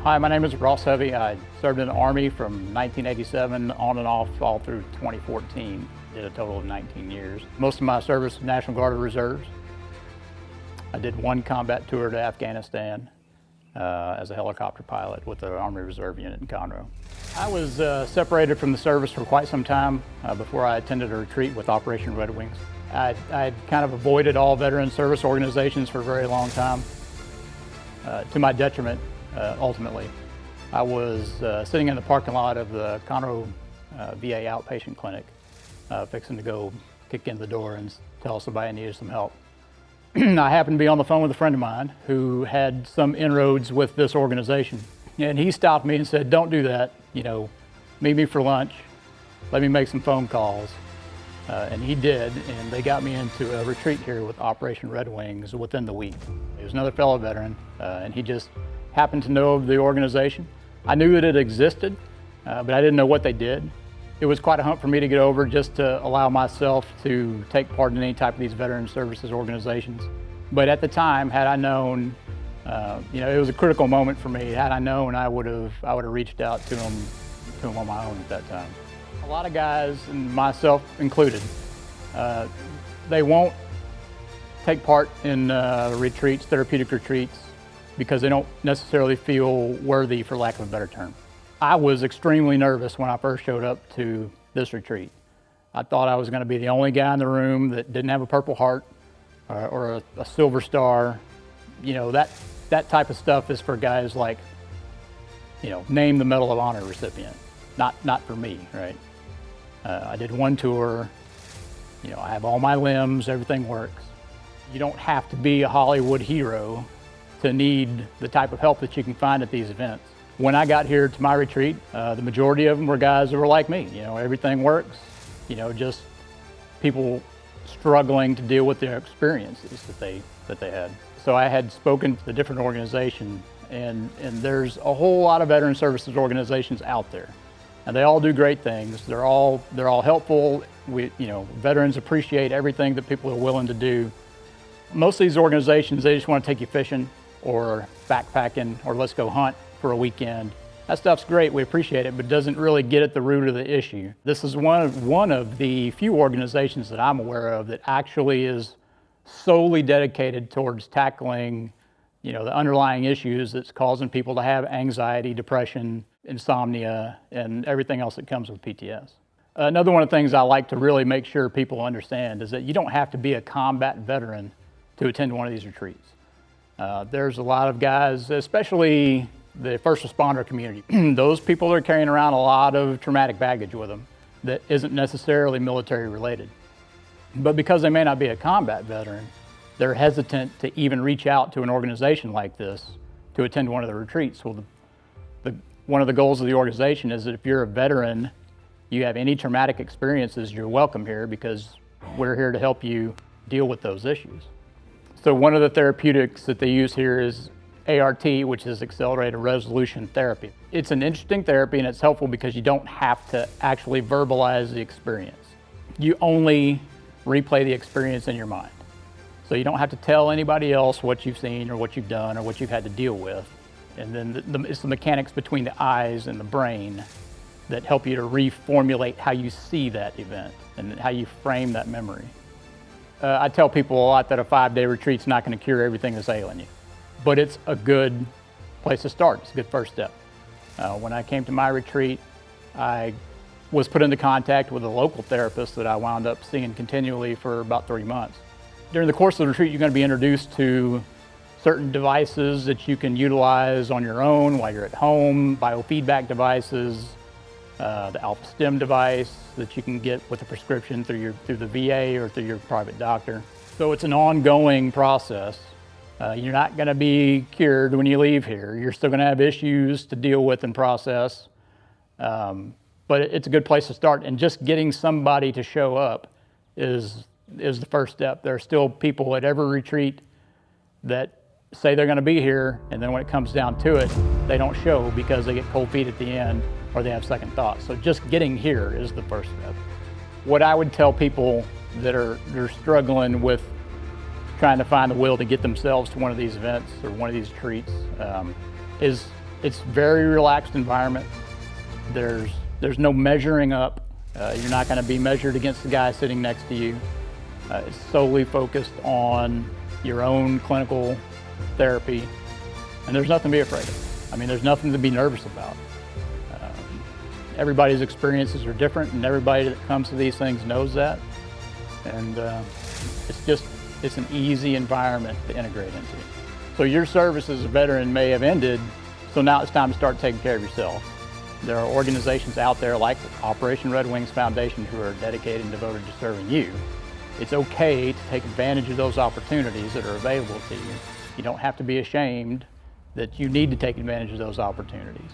Hi, my name is Ross Hovey. I served in the Army from 1987 on and off all through 2014. Did a total of 19 years. Most of my service was National Guard or Reserves. I did one combat tour to Afghanistan as a helicopter pilot with the Army Reserve Unit in Conroe. I was separated from the service for quite some time before I attended a retreat with Operation Red Wings. I had kind of avoided all veteran service organizations for a very long time, to my detriment, ultimately. I was sitting in the parking lot of the Conroe VA outpatient clinic, fixing to go kick in the door and tell somebody I needed some help. I happened to be on the phone with a friend of mine who had some inroads with this organization. And he stopped me and said, "Don't do that, meet me for lunch, let me make some phone calls." And he did, and they got me into a retreat here with Operation Red Wings within the week. He was another fellow veteran, and he just happened to know of the organization. I knew that it existed, but I didn't know what they did. It was quite a hump for me to get over just to allow myself to take part in any type of these veteran services organizations. But at the time, had I known, it was a critical moment for me. Had I known, I would have reached out to them on my own at that time. A lot of guys, and myself included, they won't take part in retreats, therapeutic retreats, because they don't necessarily feel worthy, for lack of a better term. I was extremely nervous when I first showed up to this retreat. I thought I was going to be the only guy in the room that didn't have a Purple Heart or a Silver Star. That type of stuff is for guys like, name the Medal of Honor recipient, not for me, right? I did one tour, I have all my limbs, everything works. You don't have to be a Hollywood hero to need the type of help that you can find at these events. When I got here to my retreat, the majority of them were guys that were like me. Everything works. Just people struggling to deal with their experiences that they had. So I had spoken to the different organizations, and there's a whole lot of veteran services organizations out there, and they all do great things. They're all helpful. Veterans appreciate everything that people are willing to do. Most of these organizations, they just want to take you fishing or backpacking or let's go hunt for a weekend. That stuff's great, we appreciate it, but doesn't really get at the root of the issue. This is one of the few organizations that I'm aware of that actually is solely dedicated towards tackling, the underlying issues that's causing people to have anxiety, depression, insomnia, and everything else that comes with PTS. Another one of the things I like to really make sure people understand is that you don't have to be a combat veteran to attend one of these retreats. There's a lot of guys, especially the first responder community, those people are carrying around a lot of traumatic baggage with them that isn't necessarily military related. But because they may not be a combat veteran, they're hesitant to even reach out to an organization like this to attend one of the retreats. Well, one of the goals of the organization is that if you're a veteran, you have any traumatic experiences, you're welcome here because we're here to help you deal with those issues. So one of the therapeutics that they use here is ART, which is accelerated resolution therapy. It's an interesting therapy and it's helpful because you don't have to actually verbalize the experience. You only replay the experience in your mind. So you don't have to tell anybody else what you've seen or what you've done or what you've had to deal with. And then it's the mechanics between the eyes and the brain that help you to reformulate how you see that event and how you frame that memory. I tell people a lot that a 5-day retreat's not going to cure everything that's ailing you, but it's a good place to start. It's a good first step. When I came to my retreat, I was put into contact with a local therapist that I wound up seeing continually for about 3 months. During the course of the retreat, you're going to be introduced to certain devices that you can utilize on your own while you're at home, biofeedback devices, the Alpha Stim device that you can get with a prescription through the VA or through your private doctor. So it's an ongoing process. You're not going to be cured when you leave here. You're still going to have issues to deal with and process, but it's a good place to start. And just getting somebody to show up is the first step. There are still people at every retreat that say they're going to be here, and then when it comes down to it, they don't show because they get cold feet at the end or they have second thoughts. So just getting here is the first step. What I would tell people that are struggling with trying to find the will to get themselves to one of these events or one of these retreats is It's a very relaxed environment. There's no measuring up. You're not going to be measured against the guy sitting next to you. It's solely focused on your own clinical therapy, and there's nothing to be afraid of. I mean, there's nothing to be nervous about. Everybody's experiences are different, and everybody that comes to these things knows that. And it's an easy environment to integrate into. So your service as a veteran may have ended, so now it's time to start taking care of yourself. There are organizations out there like Operation Red Wings Foundation who are dedicated and devoted to serving you. It's okay to take advantage of those opportunities that are available to you. You don't have to be ashamed that you need to take advantage of those opportunities.